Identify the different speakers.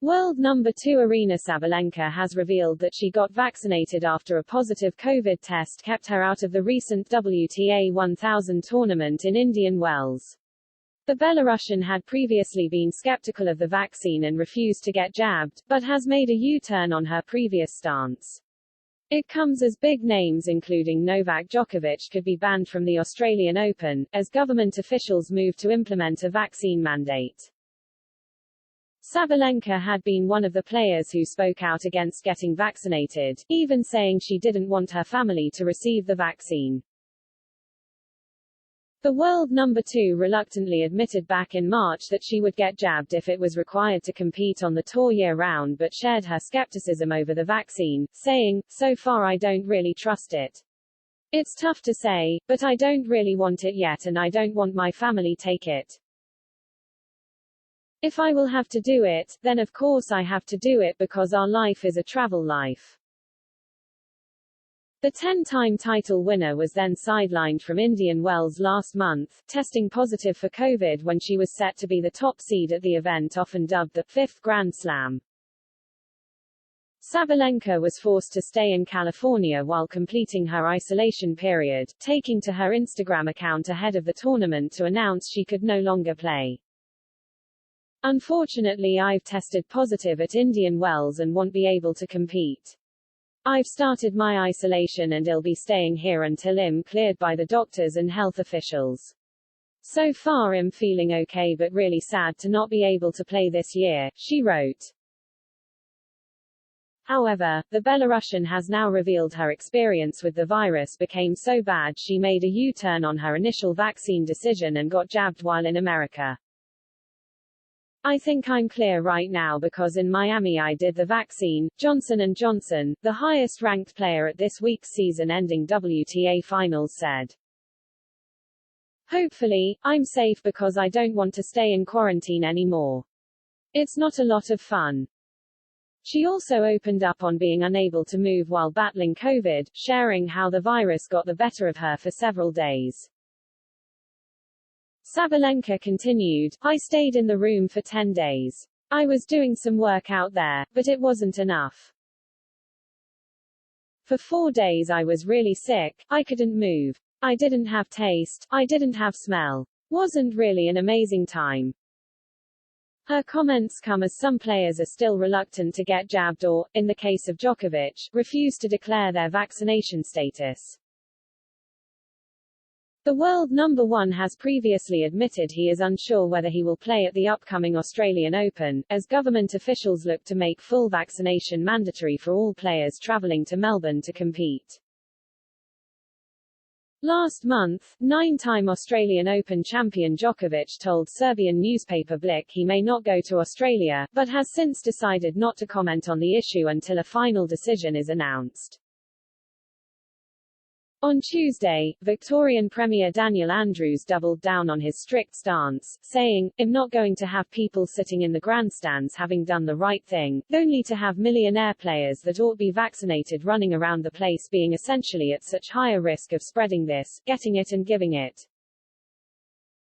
Speaker 1: World number 2 Aryna Sabalenka has revealed that she got vaccinated after a positive COVID test kept her out of the recent WTA 1000 tournament in Indian Wells. The Belarusian had previously been skeptical of the vaccine and refused to get jabbed, but has made a U-turn on her previous stance. It comes as big names including Novak Djokovic could be banned from the Australian Open, as government officials move to implement a vaccine mandate. Sabalenka had been one of the players who spoke out against getting vaccinated, even saying she didn't want her family to receive the vaccine. The world number 2 reluctantly admitted back in March that she would get jabbed if it was required to compete on the tour year-round, but shared her skepticism over the vaccine, saying, "So far I don't really trust it. It's tough to say, but I don't really want it yet and I don't want my family take it. If I will have to do it, then of course I have to do it because our life is a travel life." The 10-time title winner was then sidelined from Indian Wells last month, testing positive for COVID when she was set to be the top seed at the event, often dubbed the fifth Grand Slam. Sabalenka was forced to stay in California while completing her isolation period, taking to her Instagram account ahead of the tournament to announce she could no longer play. "Unfortunately, I've tested positive at Indian Wells and won't be able to compete. I've started my isolation and I'll be staying here until I'm cleared by the doctors and health officials. So far I'm feeling okay but really sad to not be able to play this year," she wrote. However, the Belarusian has now revealed her experience with the virus became so bad she made a U-turn on her initial vaccine decision and got jabbed while in America. "I think I'm clear right now because in Miami I did the vaccine," Johnson & Johnson, the highest-ranked player at this week's season-ending WTA finals, said. "Hopefully, I'm safe because I don't want to stay in quarantine anymore. It's not a lot of fun." She also opened up on being unable to move while battling COVID, sharing how the virus got the better of her for several days. Sabalenka continued, "I stayed in the room for 10 days. I was doing some work out there, but it wasn't enough. For 4 days I was really sick, I couldn't move. I didn't have taste, I didn't have smell. Wasn't really an amazing time." Her comments come as some players are still reluctant to get jabbed or, in the case of Djokovic, refuse to declare their vaccination status. The world number 1 has previously admitted he is unsure whether he will play at the upcoming Australian Open, as government officials look to make full vaccination mandatory for all players travelling to Melbourne to compete. Last month, 9-time Australian Open champion Djokovic told Serbian newspaper Blick he may not go to Australia, but has since decided not to comment on the issue until a final decision is announced. On Tuesday, Victorian Premier Daniel Andrews doubled down on his strict stance, saying, "I'm not going to have people sitting in the grandstands having done the right thing, only to have millionaire players that ought be vaccinated running around the place being essentially at such higher risk of spreading this, getting it and giving it."